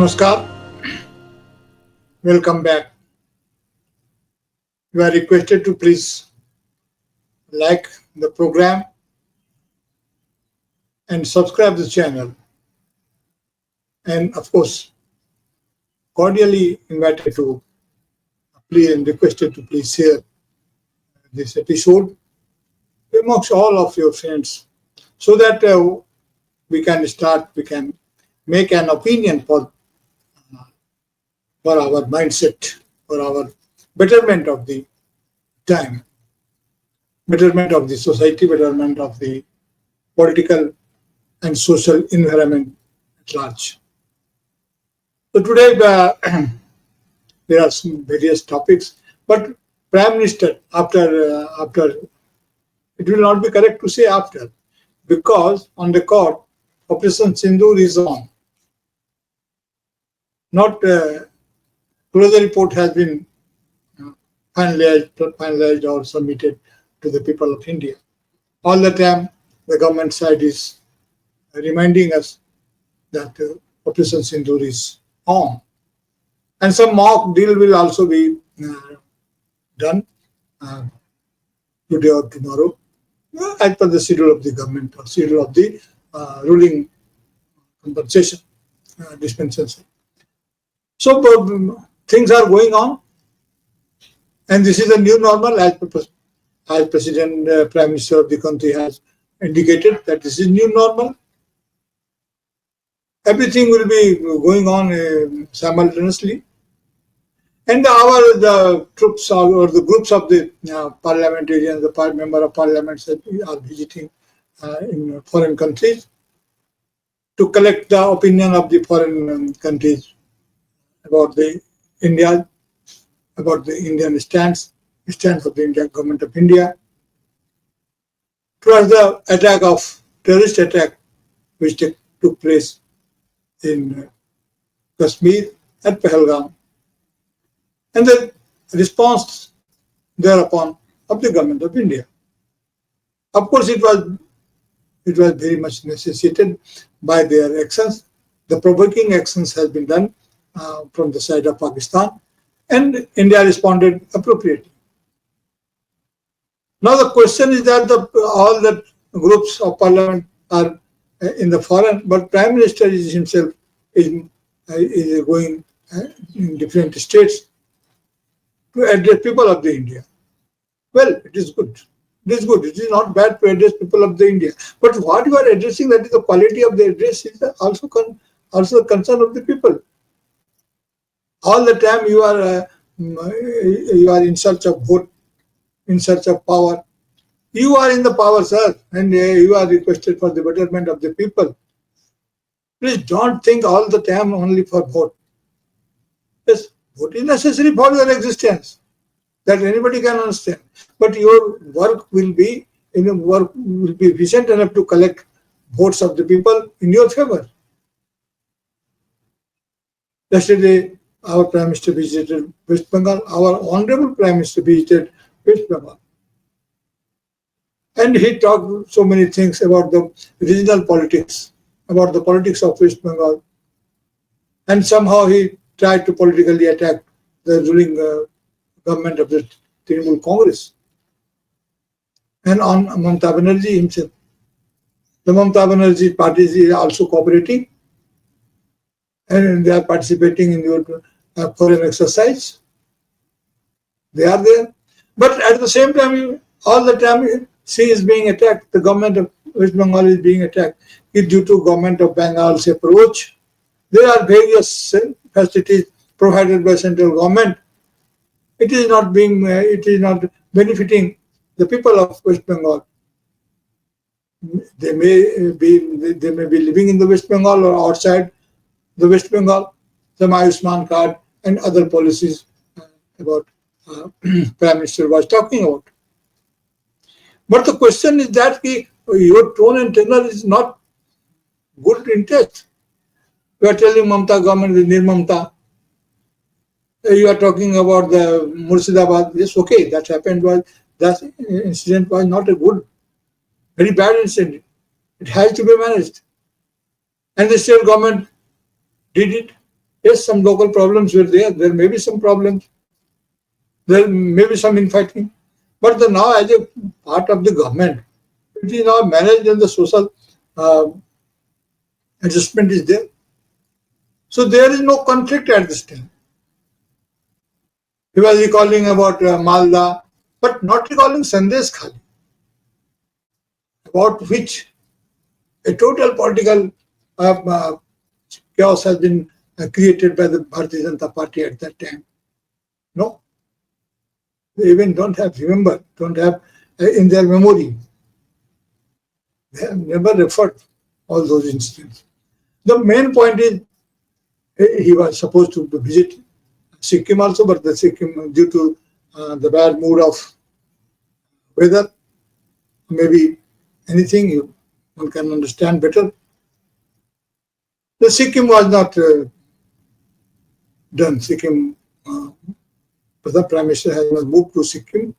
Namaskar, welcome back. You are requested to please like the program and subscribe the channel, and of course cordially invited to please and requested to please share this episode amongst all of your friends so that we can make an opinion for our mindset, for our betterment of the time, betterment of the society, betterment of the political and social environment at large. So today there are some various topics, but Prime Minister, after it will not be correct to say after, because on the court, Operation Sindoor is on. Not closer report has been finalized or submitted to the people of India. All the time, the government side is reminding us that Operation Sindoor is on. And some mock deal will also be done today or tomorrow, as per the schedule of the government or schedule of the ruling compensation dispensation. So things are going on, and this is a new normal, as President, Prime Minister of the country has indicated that this is new normal. Everything will be going on simultaneously, and the troops or the groups of the parliamentarians, the member of parliament are visiting in foreign countries to collect the opinion of the foreign countries about the India, about the Indian stance of the Indian government of India towards the terrorist attack which took place in Kashmir at Pahalgam, and the response thereupon of the government of India. Of course, it was very much necessitated by their actions. The provoking actions has been done from the side of Pakistan, and India responded appropriately. Now the question is that all the groups of parliament are in the foreign, but Prime Minister himself is going in different states to address people of the India. Well, it is good. It is good. It is not bad to address people of the India. But what you are addressing, that is the quality of the address, is also the concern of the people. All the time you are in search of vote, in search of power. You are in the power, sir, and you are requested for the betterment of the people. Please don't think all the time only for vote. Yes, vote is necessary for your existence. That anybody can understand. But your work will be efficient enough to collect votes of the people in your favor. Yesterday, our Prime Minister visited West Bengal. Our Honorable Prime Minister visited West Bengal. And he talked so many things about the regional politics, about the politics of West Bengal. And somehow he tried to politically attack the ruling government of the Trinamool Congress. And on Mamata Banerjee himself. The Mamata Banerjee party is also cooperating, and they are participating in your foreign exercise. They are there. But at the same time, all the time, she is being attacked. The government of West Bengal is being attacked. It's due to government of Bengal's approach. There are various facilities provided by central government. It is not benefiting the people of West Bengal. They may be living in the West Bengal or outside the West Bengal. Some Ayushman card and other policies about Prime Minister was talking about. But the question is that your tone and tenor is not good in taste. You are telling Mamata government is Nirmamta. You are talking about the Murshidabad. Yes, okay, that happened. That incident was not a good, very bad incident. It has to be managed. And the state government did it. Yes, some local problems were there. There may be some problems. There may be some infighting. But now, as a part of the government, it is now managed and the social uh, adjustment is there. So there is no conflict at this time. He was recalling about Malda, but not recalling Sandesh Khali, about which a total political chaos has been created by the Bharatiya Janata Party at that time. No, they even don't have in their memory. They have never referred all those incidents. The main point is he was supposed to visit Sikkim also, but the Sikkim, due to the bad mood of weather, maybe anything one can understand better. The Sikkim was not done. Sikkim, the Prime Minister has not moved to Sikkim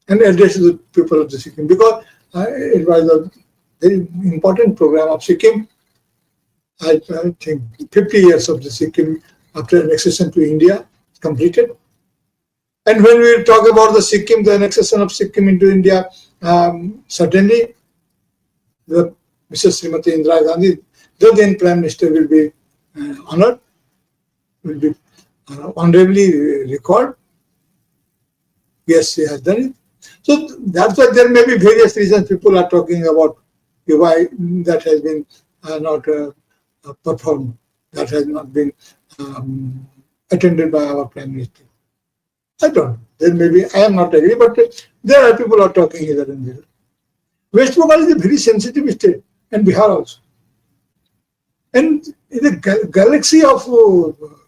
and addressed the people of the Sikkim because it was a very important program of Sikkim. I think 50 years of the Sikkim after annexation to India completed. And when we talk about the Sikkim, the annexation of Sikkim into India, certainly the Mrs. Srimati Indira Gandhi, the then Prime Minister, will be honored, will be honorably recalled. Yes, she has done it. So that's why there may be various reasons people are talking about why that has been not performed, that has not been attended by our Prime Minister. I don't know. There may be, I am not agree, but there are people who are talking here and there. West Bengal is a very sensitive state, and Bihar also. And in the galaxy of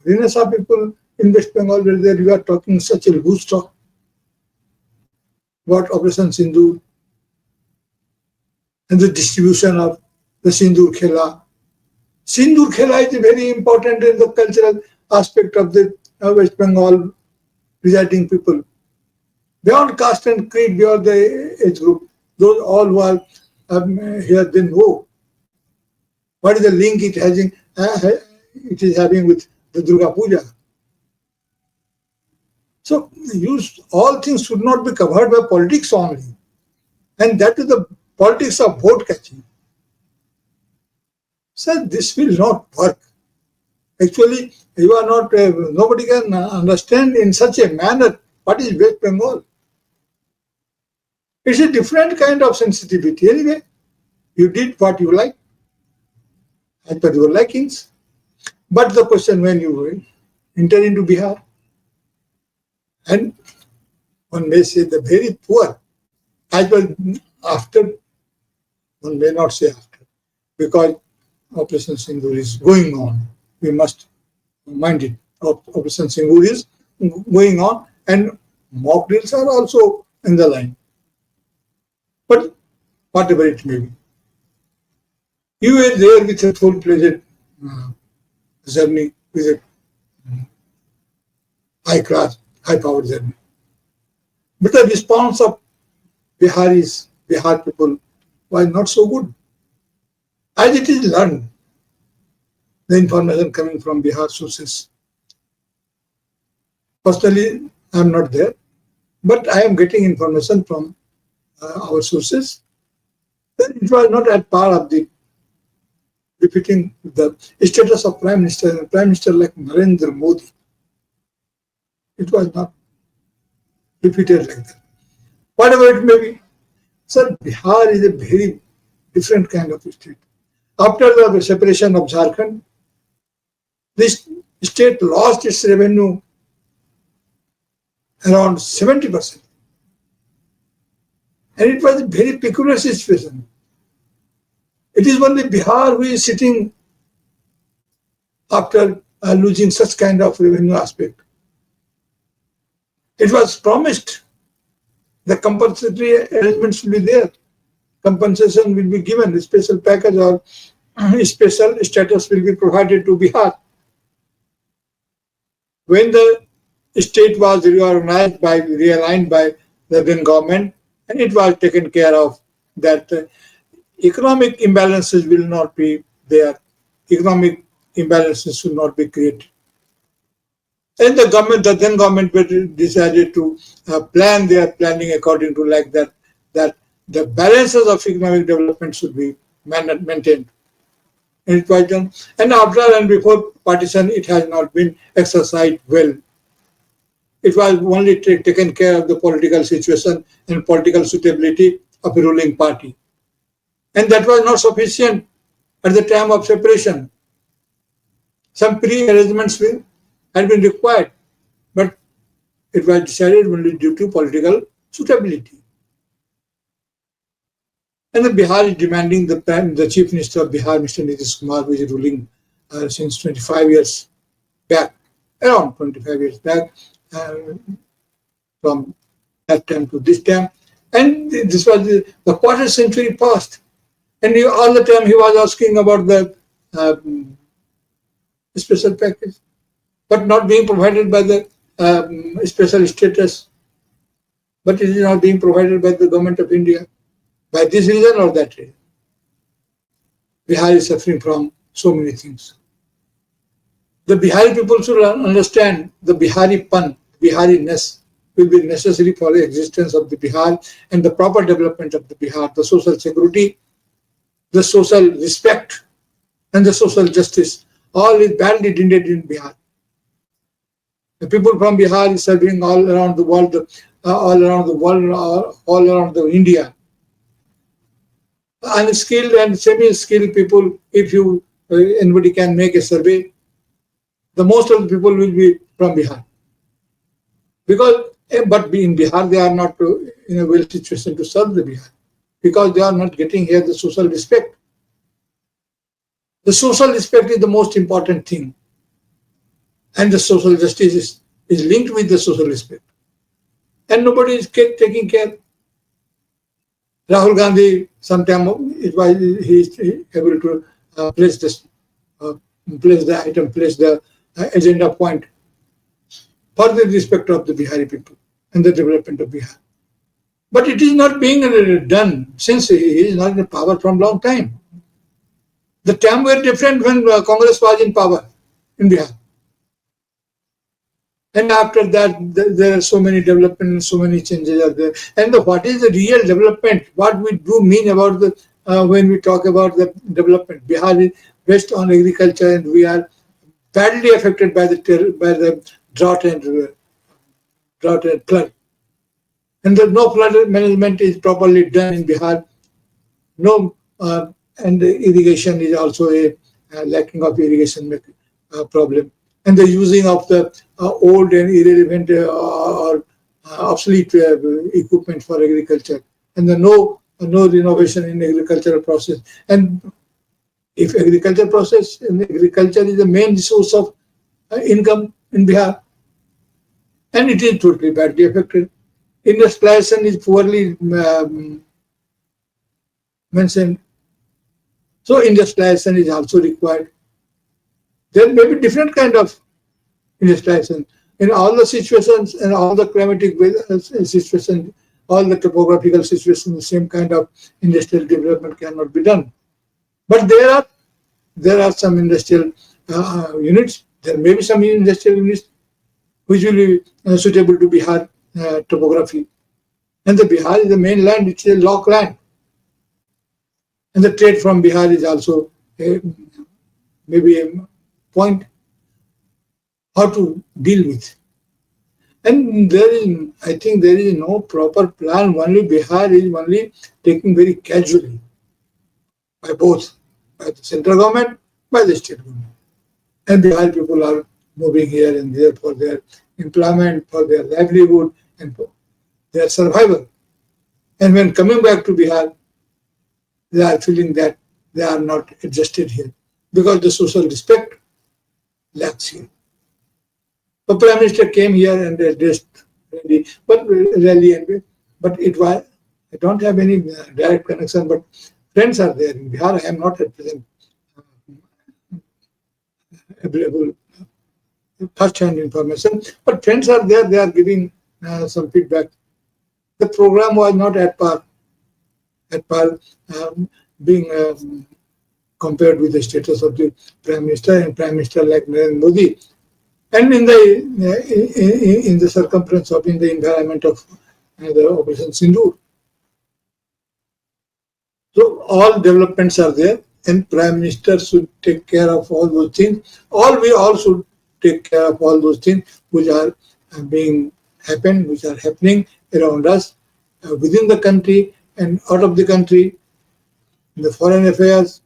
Renaissance people in West Bengal, where you are talking such a loose talk about Operation Sindoor and the distribution of the Sindoor Khela. Sindoor Khela is very important in the cultural aspect of the West Bengal residing people. Beyond caste and creed, beyond the age group, those all who are here then know what is the link it is having with the Durga Puja. So all things should not be covered by politics only. And that is the politics of vote catching. So this will not work. Actually, you are not, nobody can understand in such a manner what is West Bengal. It's a different kind of sensitivity. Anyway, you did what you like, as per your likings. But the question, when you enter into Bihar, and one may say the very poor, as well after, one may not say after, because Operation Sindoor is going on. We must mind it. Operation Sindoor is going on, and mock drills are also in the line. But whatever it may be, you were there with a full-fledged journey, with a high-class, high-powered journey. But the response of Bihar people was not so good. As it is learned, the information coming from Bihar sources. Personally, I am not there, but I am getting information from our sources. Then it was not at par of the befitting the status of Prime Minister, and Prime Minister like Narendra Modi. It was not repeated like that. Whatever it may be, sir, Bihar is a very different kind of state. After the separation of Jharkhand, this state lost its revenue around 70%. And it was a very peculiar situation. It is only Bihar who is sitting after losing such kind of revenue aspect. It was promised the compensatory arrangements will be there. Compensation will be given, a special package or special status will be provided to Bihar. When the state was realigned by the then government, and it was taken care of that economic imbalances will not be there. Economic imbalances should not be created. And the government, the then government, decided to plan their planning according to like that, that the balances of economic development should be maintained. And it was done. And after and before partition, it has not been exercised well. It was only taken care of the political situation and political suitability of a ruling party. And that was not sufficient at the time of separation. Some pre-arrangements had been required, but it was decided only due to political suitability. And the Bihar is demanding the Chief Minister of Bihar, Mr. Nitish Kumar, who is ruling since 25 years back, around 25 years back, from that time to this time. And this was the quarter century passed. And all the time he was asking about the special package, but not being provided by the special status. But it is not being provided by the government of India. By this reason or that reason. Bihar is suffering from so many things. The Bihari people should understand the Bihari-pan, Bihari-ness will be necessary for the existence of the Bihar and the proper development of the Bihar, the social security, the social respect, and the social justice. All is badly dented in Bihar. The people from Bihar is serving all around the world, all around the India. Unskilled and semi-skilled people, if you anybody can make a survey, the most of the people will be from Bihar. Because, but in Bihar, they are not in a well situation to serve the Bihar, because they are not getting here the social respect. The social respect is the most important thing, and the social justice is linked with the social respect, and nobody is taking care. Rahul Gandhi, sometime he is able to place the agenda point for the respect of the Bihari people and the development of Bihar. But it is not being done since he is not in power from long time. The time were different when Congress was in power in Bihar. And after that, there are so many developments, so many changes are there. And what is the real development? What we do mean about the when we talk about the development? Bihar is based on agriculture, and we are badly affected by the drought and flood. And no flood management is properly done in Bihar. No, and the irrigation is also a lacking of irrigation problem. And the using of the old and irrelevant or obsolete equipment for agriculture, and the no renovation in agricultural process. And if agriculture process, and agriculture is the main source of income in Bihar, and it is totally badly affected. Industrialization is poorly mentioned. So industrialization is also required. There may be different kind of industrialization. In all the situations and all the climatic situations, all the topographical situations, the same kind of industrial development cannot be done. But there are some industrial units. There may be some industrial units which will be suitable to Bihar topography. And the Bihar is the main land, it's a lock land. And the trade from Bihar is also maybe a point how to deal with. And I think there is no proper plan. Only Bihar is only taken very casually by both, by the central government, by the state government. And Bihar people are moving here and there for their employment, for their livelihood, and for their survival. And when coming back to Bihar, they are feeling that they are not adjusted here because the social respect lacks here. The Prime Minister came here and addressed rally, but it was, I don't have any direct connection, but friends are there in Bihar. I am not at present available first-hand information, but friends are there. They are giving some feedback. The program was not at par being compared with the status of the Prime Minister, and Prime Minister like Narendra Modi and in the circumference of, in the environment of the Operation Sindoor. So all developments are there, and Prime Minister should take care of all those things. We all should take care of all those things which are which are happening around us, within the country and out of the country, in the foreign affairs,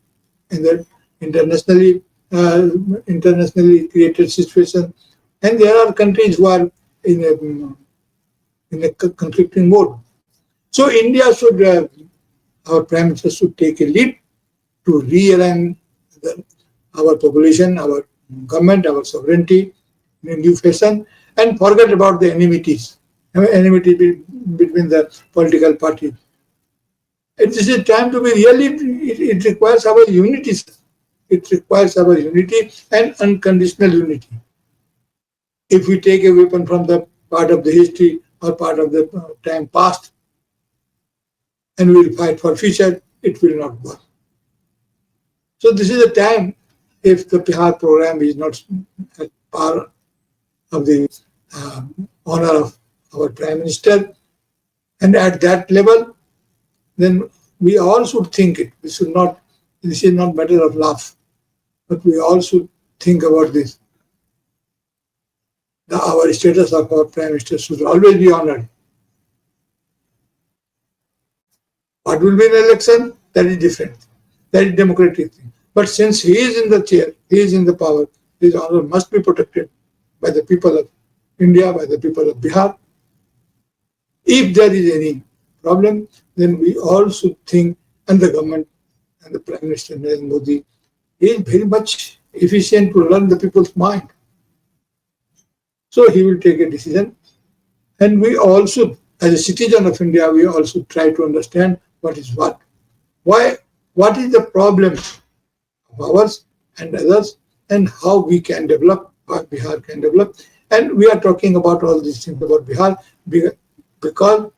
in the internationally created situation. And there are countries who are in a conflicting mode. So India should, our Prime Minister should take a lead to realign our population, our government, our sovereignty in a new fashion, and forget about the enmity between the political parties. It is a time to be really, it requires our unity. It requires our unity and unconditional unity. If we take a weapon from the part of the history or part of the time past and we will fight for future, it will not work. So this is a time, if the Bihar program is not at par of the honor of our Prime Minister, and at that level, then we all should think it. This is not matter of laugh, but we all should think about this. Our status of our Prime Minister should always be honored. What will be an election? That is different. That is democratic thing. But since he is in the chair, he is in the power, his honor must be protected by the people of India, by the people of Bihar. If there is any problem, then we all should think, and the government and the Prime Minister Narendra Modi is very much efficient to learn the people's mind. So he will take a decision, and we all should, as a citizen of India, we also try to understand what is what. Why? What is the problem of ours and others, and how we can develop, how Bihar can develop. And we are talking about all these things about Bihar because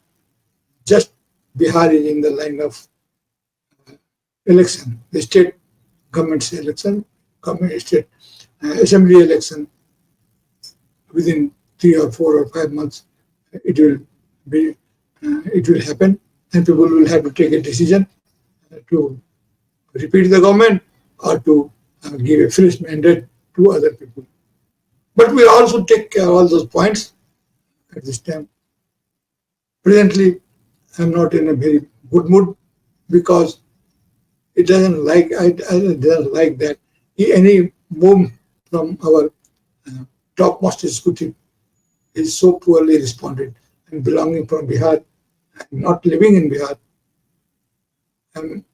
just Bihar is in the line of election, the state government's election, state assembly election. Within 3 or 4 or 5 months, it will happen, and people will have to take a decision to repeat the government or to give a fresh mandate to other people. But we also take care of all those points at this time. Presently, I'm not in a very good mood because it doesn't like that any move from our topmost executive is so poorly responded. And belonging from Bihar, and not living in Bihar, I'm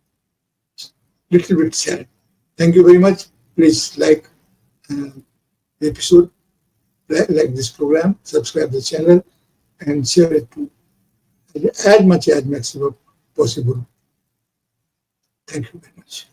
a little bit sad. Thank you very much. Please like the episode, like this program, subscribe the channel, and share it to as much as maximum possible. Thank you very much.